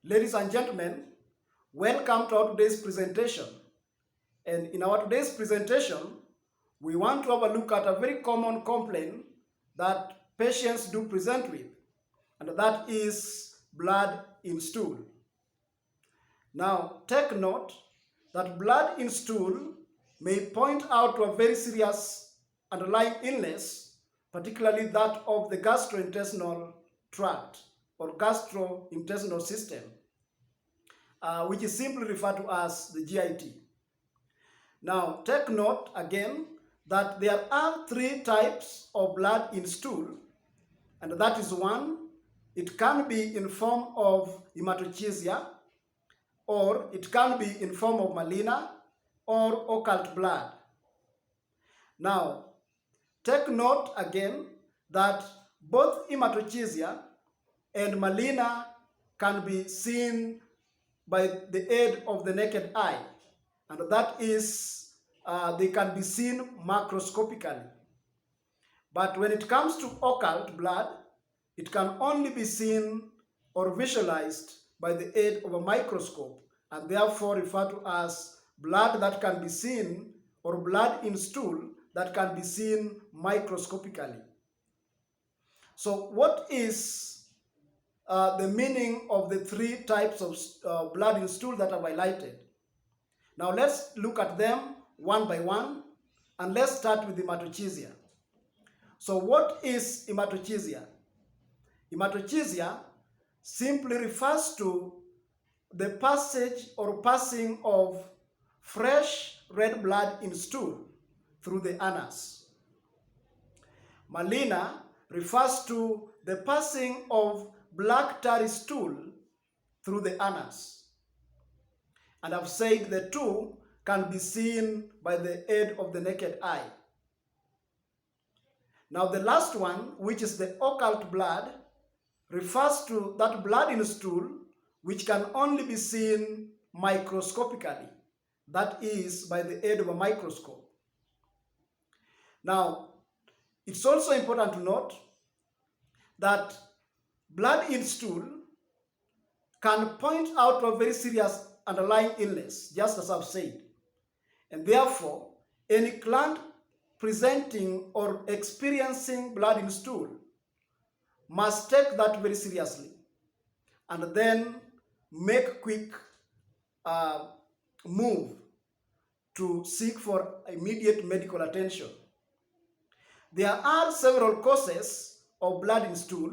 Ladies and gentlemen, welcome to our today's presentation. And in our today's presentation, we want to have a look at a very common complaint that patients do present with, and that is blood in stool. Now, take note that blood in stool may point out to a very serious underlying illness, particularly that of the gastrointestinal tract or gastrointestinal system, which is simply referred to as the GIT. Now, take note again that there are three types of blood in stool, and that is one, it can be in form of hematochezia, or it can be in form of maligna or occult blood. Now, take note again that both hematochezia and maligna can be seen by the aid of the naked eye, and that is, they can be seen macroscopically. But when it comes to occult blood, it can only be seen or visualized by the aid of a microscope, and therefore referred to as blood that can be seen or blood in stool that can be seen microscopically. So what is the meaning of the three types of blood in stool that I've highlighted? Now let's look at them one by one, and let's start with hematochezia. So what is hematochezia? Hematochezia simply refers to the passage or passing of fresh red blood in stool through the anus. Maligna refers to the passing of black tarry stool through the anus. And I've said the two can be seen by the aid of the naked eye. Now the last one, which is the occult blood, refers to that blood in stool which can only be seen microscopically, that is, by the aid of a microscope. Now, it's also important to note that blood in stool can point out to a very serious underlying illness, just as I've said. And therefore, any client presenting or experiencing blood in stool must take that very seriously and then make quick move to seek for immediate medical attention. There are several causes of blood in stool,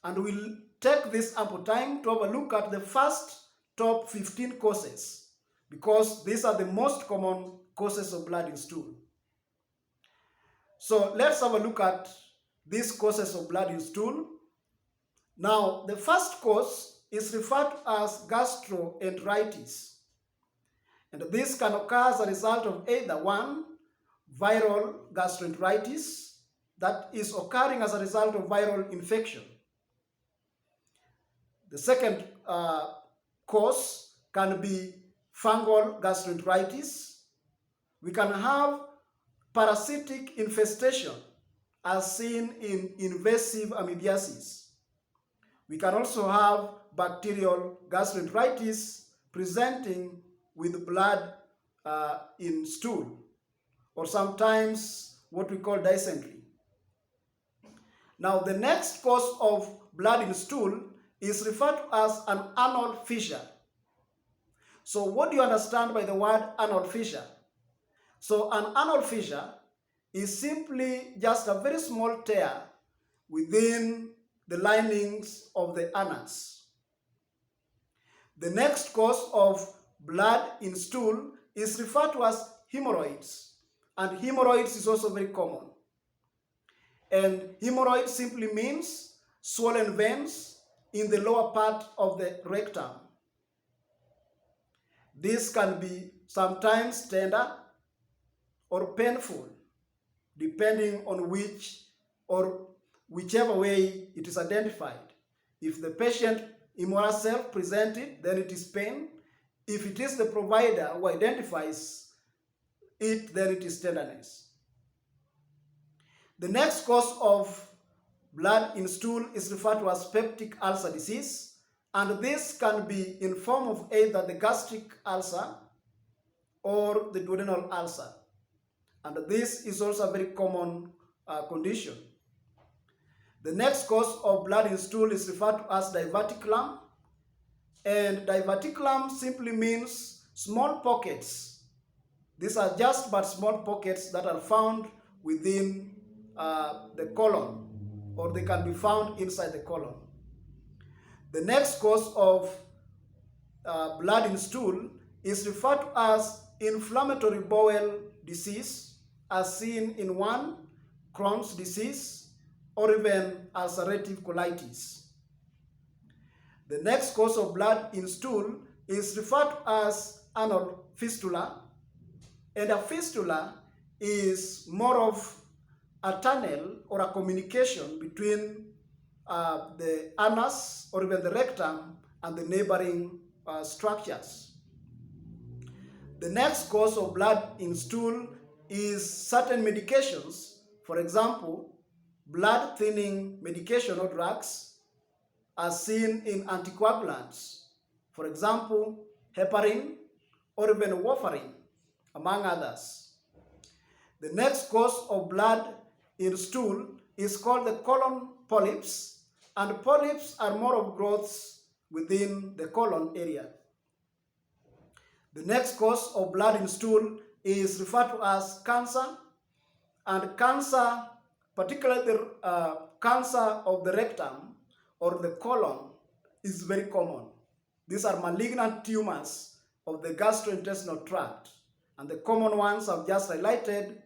and we'll take this ample time to have a look at the first top 15 causes, because these are the most common causes of blood in stool. So let's have a look at these causes of blood in stool. Now, the first cause is referred to as gastroenteritis. And this can occur as a result of either one, viral gastroenteritis, that is occurring as a result of viral infection. The second cause can be fungal gastroenteritis. We can have parasitic infestation as seen in invasive amoebiasis. We can also have bacterial gastroenteritis presenting with blood in stool, or sometimes what we call dysentery. Now, the next cause of blood in stool is referred to as an anal fissure. So what do you understand by the word anal fissure? So an anal fissure is simply just a very small tear within the linings of the anus. The next cause of blood in stool is referred to as hemorrhoids, and hemorrhoids is also very common. And hemorrhoid simply means swollen veins in the lower part of the rectum. This can be sometimes tender or painful, depending on whichever way it is identified. If the patient himself presents it, then it is pain. If it is the provider who identifies it, then it is tenderness. The next cause of blood in stool is referred to as peptic ulcer disease, And this can be in form of either the gastric ulcer or the duodenal ulcer. And this is also a very common condition. The next cause of blood in stool is referred to as diverticulum. And diverticulum simply means small pockets. These are just but small pockets that are found within the colon, or they can be found inside the colon. The next cause of blood in stool is referred to as inflammatory bowel disease, as seen in 1, Crohn's disease, or even ulcerative colitis. The next cause of blood in stool is referred to as anal fistula, and a fistula is more of a tunnel or a communication between the anus or even the rectum and the neighboring structures. The next cause of blood in stool is certain medications, for example, blood thinning medication or drugs, as seen in anticoagulants, for example, heparin or even warfarin, among others. The next cause of blood in stool is called the colon polyps, and polyps are more of growths within the colon area. The next cause of blood in stool is referred to as cancer, and cancer, particularly the cancer of the rectum or the colon, is very common. These are malignant tumors of the gastrointestinal tract, and the common ones I've just highlighted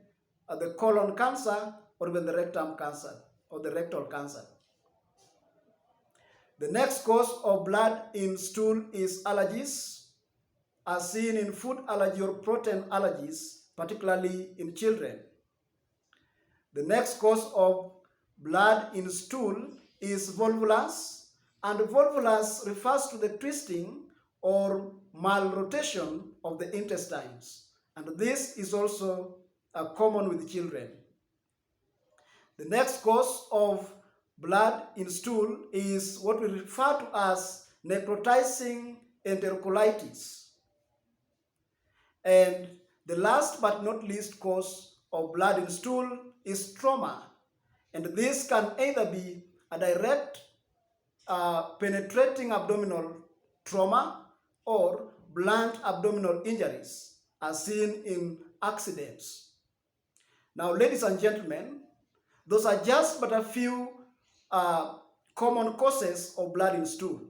are the colon cancer or even the rectum cancer or the rectal cancer. The next cause of blood in stool is allergies, as seen in food allergy or protein allergies, particularly in children. The next cause of blood in stool is volvulus, and volvulus refers to the twisting or malrotation of the intestines, and this is also common with children. The next cause of blood in stool is what we refer to as necrotizing enterocolitis. And the last but not least cause of blood in stool is trauma, and this can either be a direct penetrating abdominal trauma or blunt abdominal injuries, as seen in accidents. Now, ladies and gentlemen, those are just but a few common causes of blood in stool.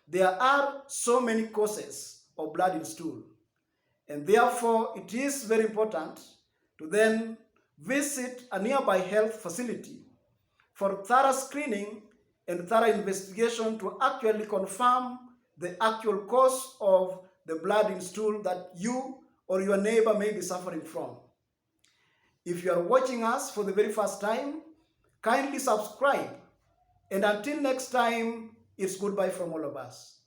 There are so many causes of blood in stool, and therefore it is very important to then visit a nearby health facility for thorough screening and thorough investigation to actually confirm the actual cause of the blood in stool that you or your neighbor may be suffering from. If you are watching us for the very first time, kindly subscribe. And until next time, it's goodbye from all of us.